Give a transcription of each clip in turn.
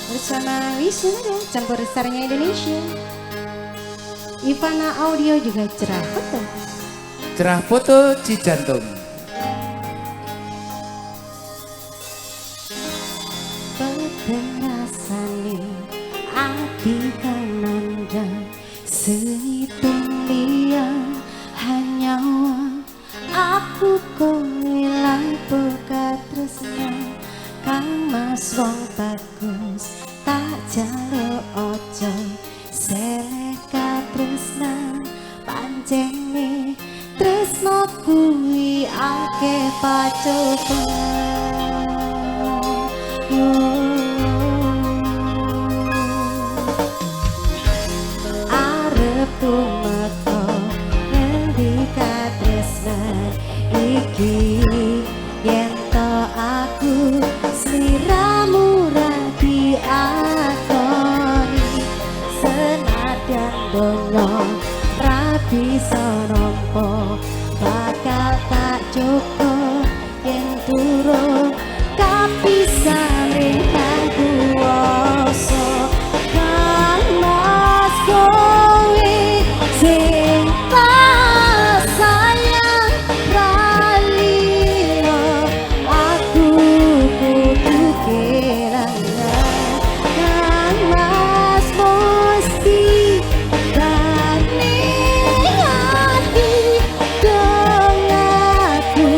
bersama Wisnu campur sarnya Indonesia. Ivana Audio juga cerah foto. Cerah foto Cijantung. Petenasane ati kananda sehitung liang hanya aku koilai pekat tresna kang mas wong bagus tak jaluk ojo seleh katresna pancene tresno kuwi akeh pacoban. Arep tumeka ngendi katresnan iki yen to aku sliramu ra diakoni senadyan donya ra bisa nampa bakal tak cukup yen turun kapisan kang kuwasa kang mas kowe sing tak sayang ralino aku kudu kelangan kang mas mesti gani hati dong aku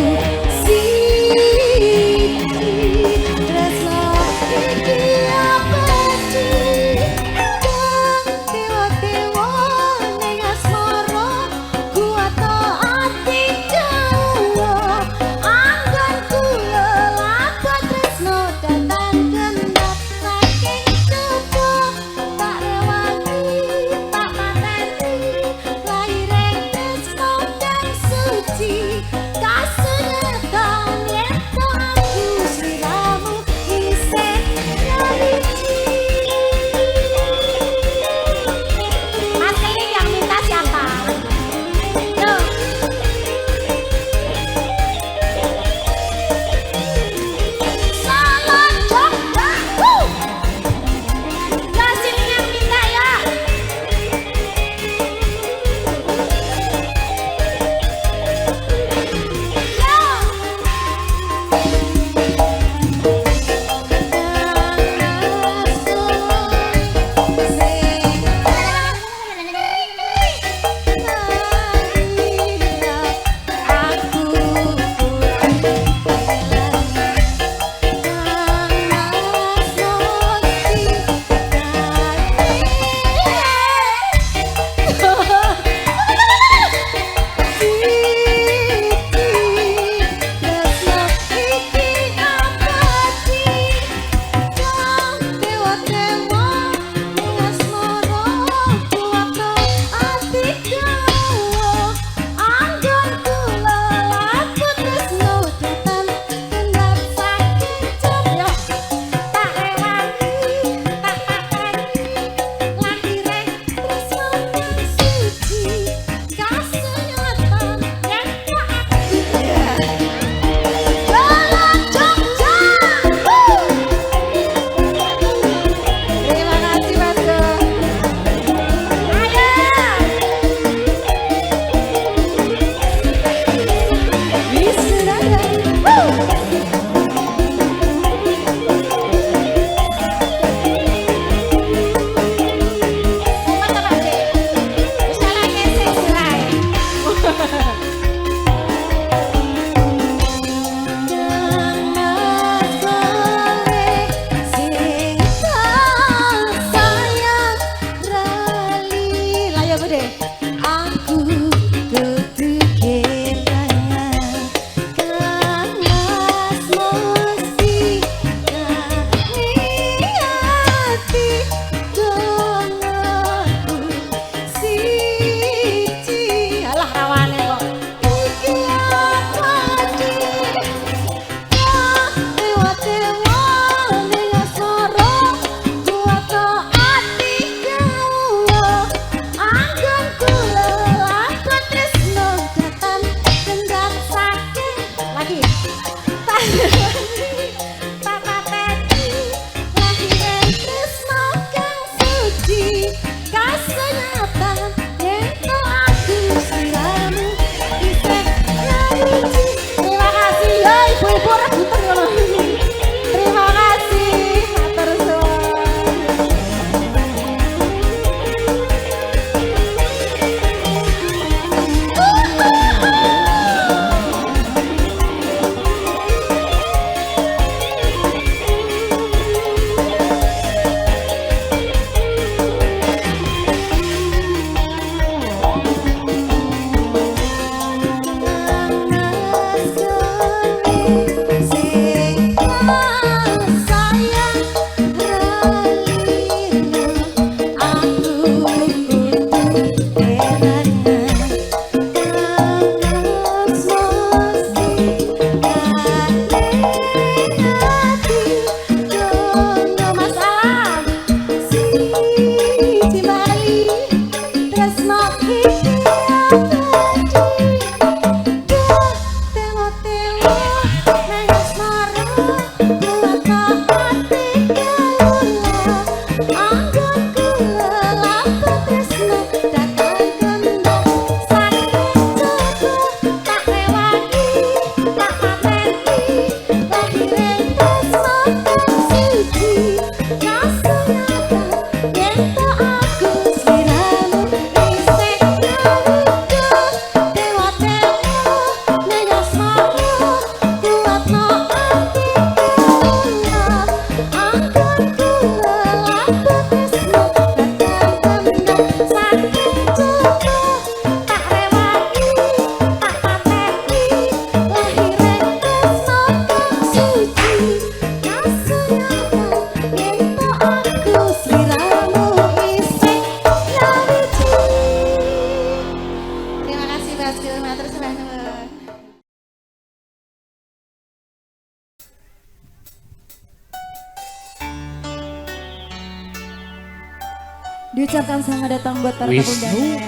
Diucapkan selamat datang buat para tamu Wisnu undangan.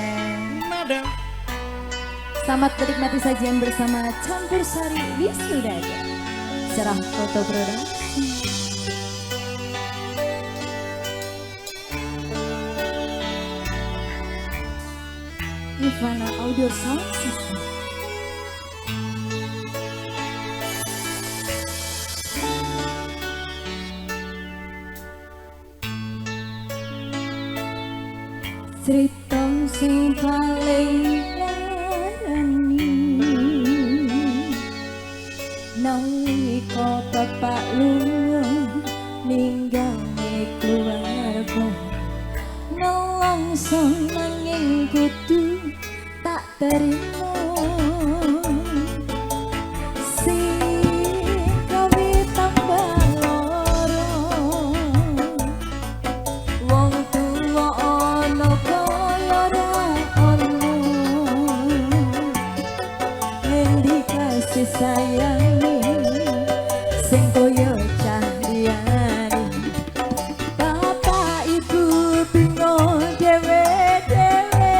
Nada. Selamat menikmati sajian bersama Campur Sari Wisnu Dada. Serah foto produk. Ivana Audio Sound System. Cerita sing paling larani nalika bapak lunga ninggalne keluarga nelongso nanging kudu tak terima sing gawe tambah lara wong tuwa ana kaya ora ana endi kasih sayangi sing koyo cahyane bapak ibu bingung dhewe-dhewe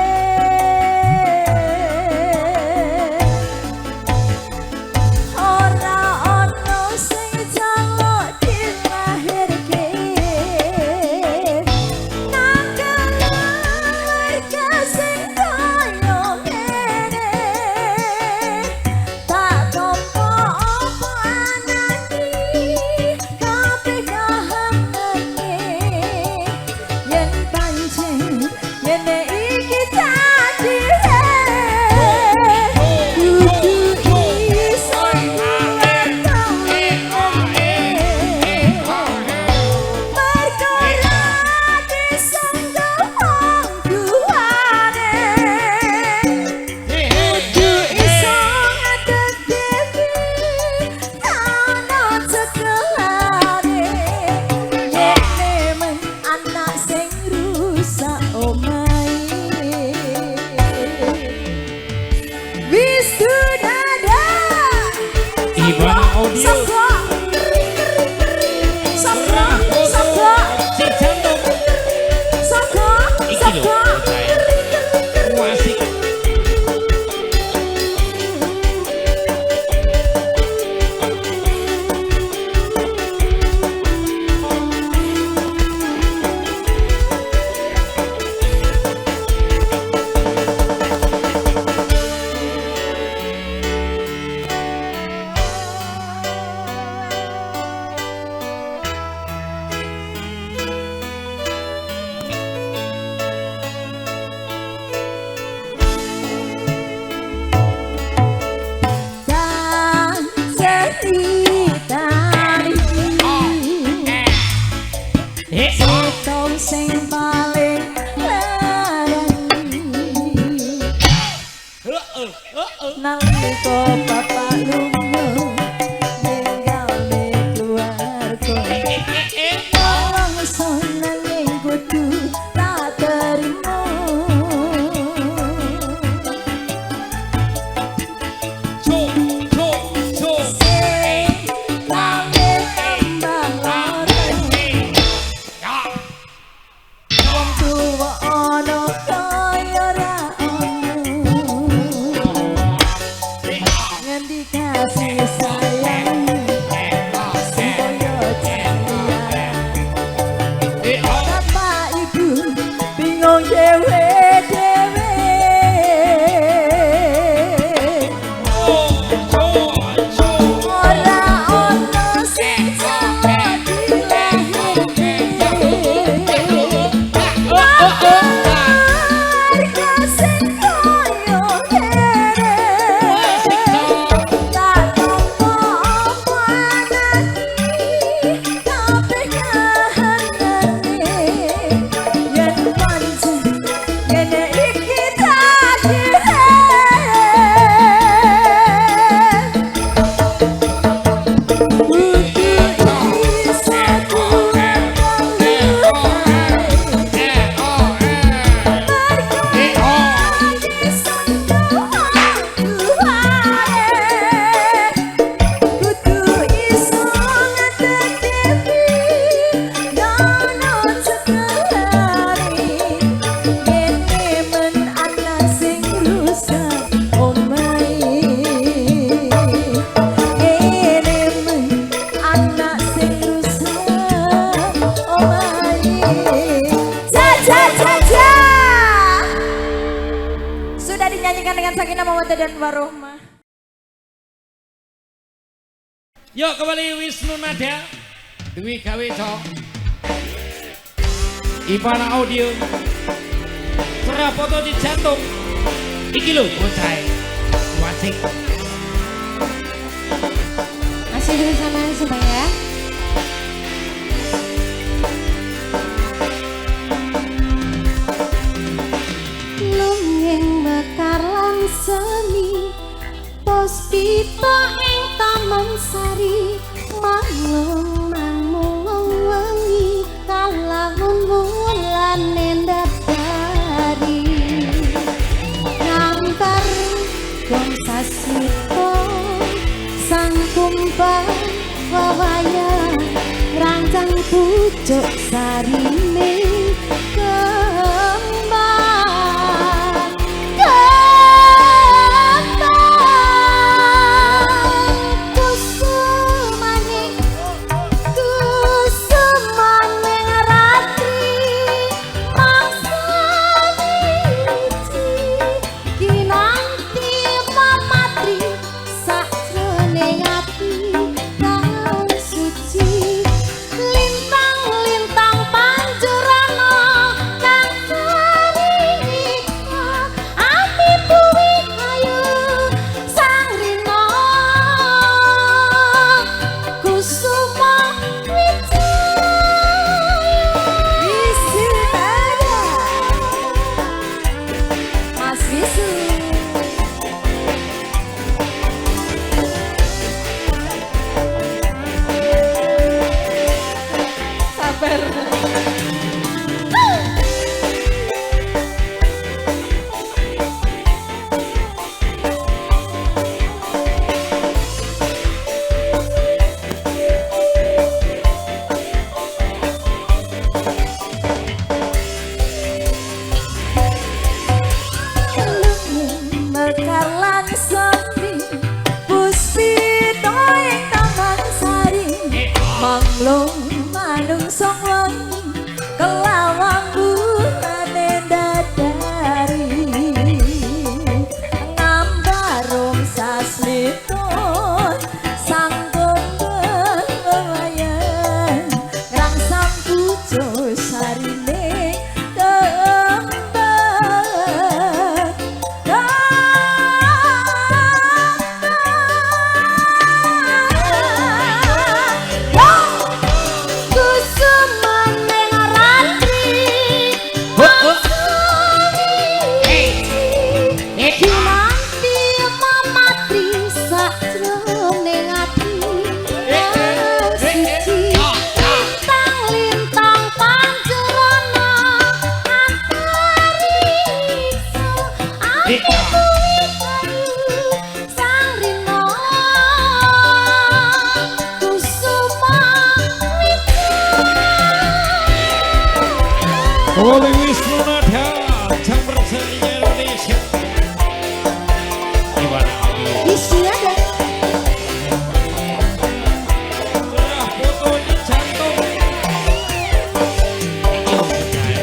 ora ana sing jaluk dilahirke nang keluarga sing kaya ngene tak tompo apa anani kabeh kahangane yen pancen ngene iki dadi kudu iso perkara disangka pangkuane kudu iso ngadepi ana cekelane nek memang anak sing rusak omahe Wisnu Dada Ivana Audio. Soko Soko Soko Cijantung. Soko Iki lho, Soko saya. Wasik. sakinah mawaddah dan warahmah. Yuk kembali Wisnu Nada Dwi gawe cok Ivana Audio Serah foto di jantung Iki lho bocah wasik. Masih dulu sama Subang ya. Lungeng mekar lan seni Puspita ing taman sari manglung manglung wengi kalamun wulan ndadari ngantar dong sasito sang kumbang wawaya rancang pucuk sarine manglung manungsong wengi kelawan bulane ndadari ngambarum sasliton sanggon wewayan rangsang pucuk sarine Oleh Wisnu Nada Chamber Seni Indonesia Ivana Audio isi ada Serah foto di jantung Iki lho bocah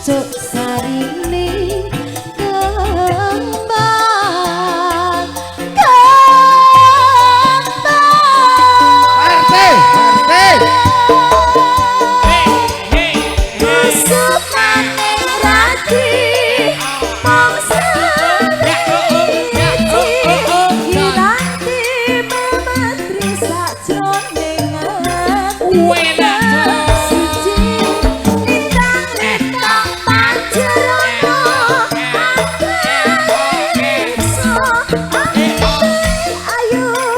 pucuk sarine kembang kusumane rati mangsa kinanti memetri sakjroning ayo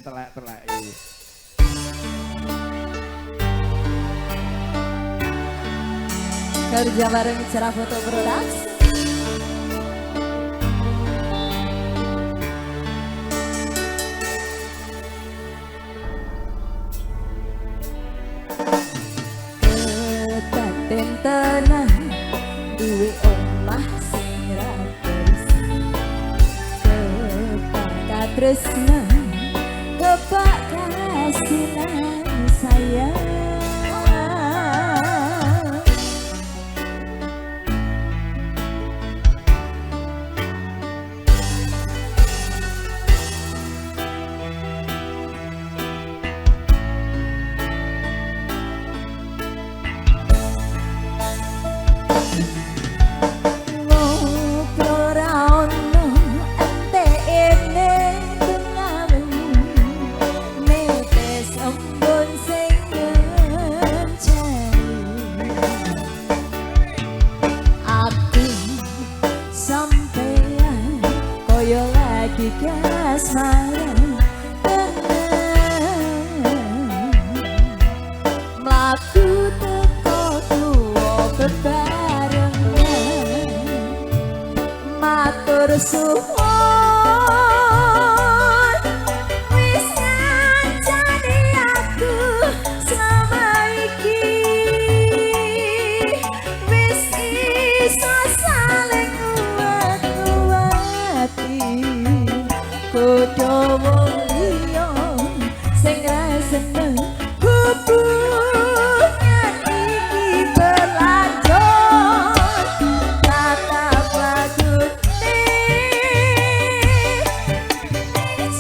telek-telek. Kerja bareng Cerah Foto Production. Kedaten tenang duwe omah sing ra terus. Kepak tresna kepak kasihan sayang. Kasmaran mlaku teko tuwa bebarengan matur suwun wis ngancani aku selama iki wis iso saling nguat-nguati Kodo wong liya sing ra seneng hubungan iki berlanjut tatap lagune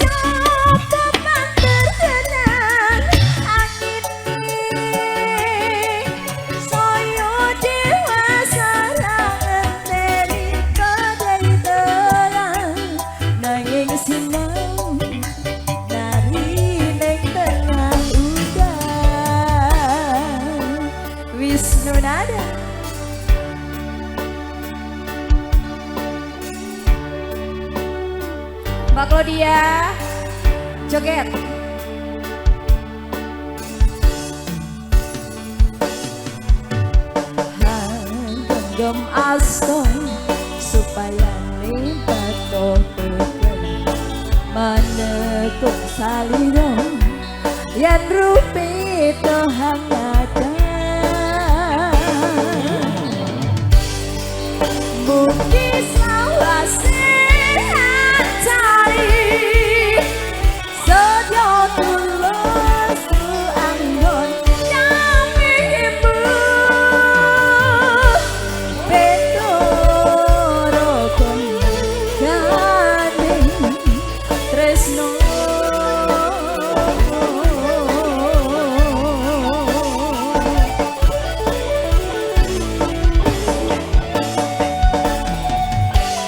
coba panter tenan angin soyo dewasa ngenteni kadai terang nanging sinau dari ning tengah udan Wisnu Nada. Mbak Claudia joget. Genggam aston supaya nimbat tokoh manekuk saliro yen rupi tohang ada mugi sawase cari sedya tulus anggon nyamimu betoro kon gandeng tresno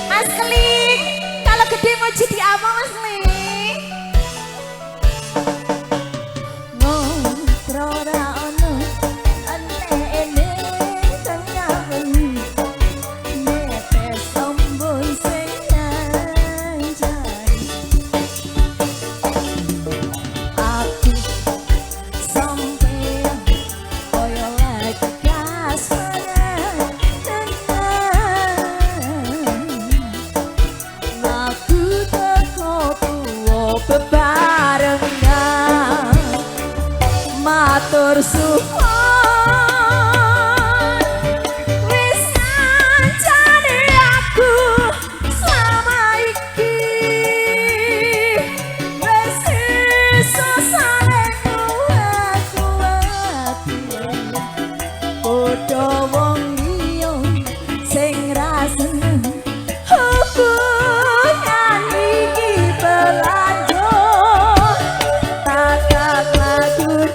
Mas Kling, kalau gede mau jadi apa Mas Kling? Ngontro ra ono entene tengah wengi netes sombong sing nyanjani aku sampeyan koyo lagi kasmaran aku teko tuwa bebarengan matur suwun wis ngancani aku selama iki wis iso saling nguat-nguati padha wong liya sing ra seneng hubungan iki berlanjut tatap lagune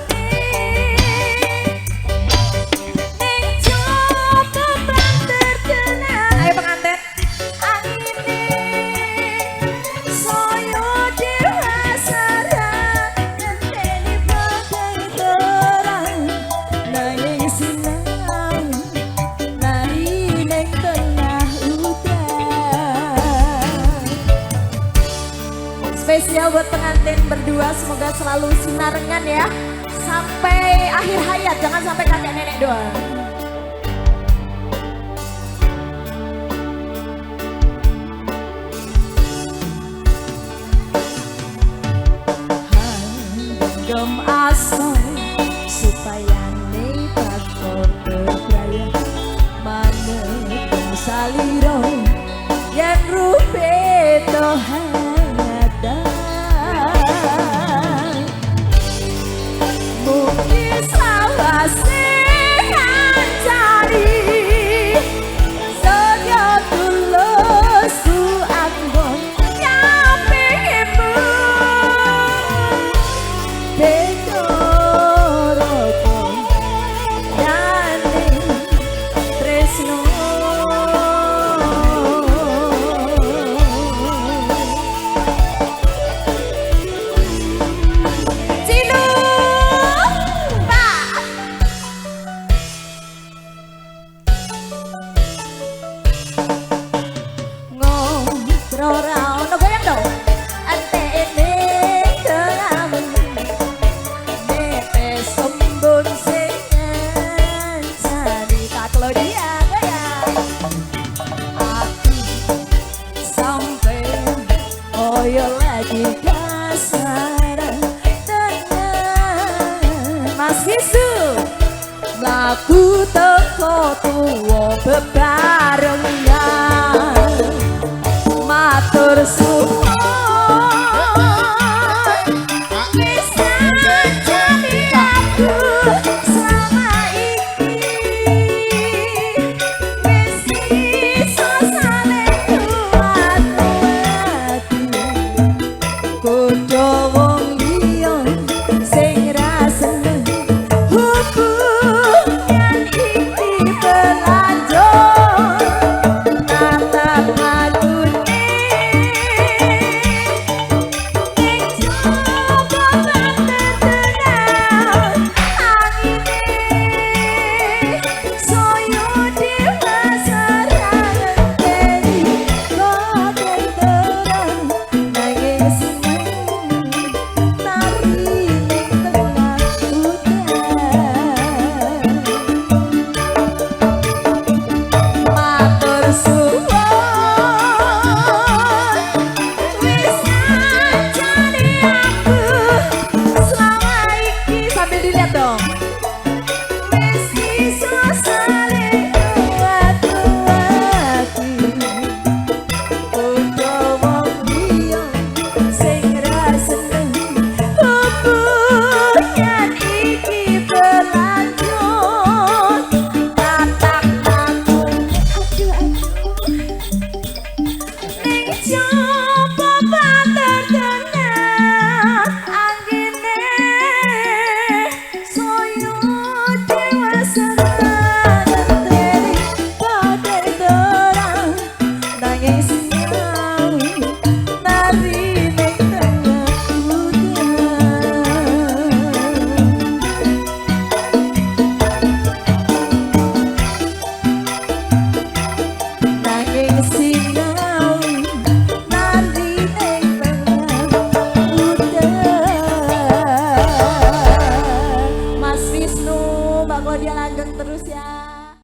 semoga selalu sinarengan ya sampai akhir hayat, jangan sampai kakek nenek doang. Gem asal supaya nekat berdaya maneh saliro yang rupe tohada mungkin sawase cari sedya tulus ku anggon nyapinmu bedoroko nane tresno lagi kasaran tenang Mas Gisu lagu teko tuwa bebarengan matur suwun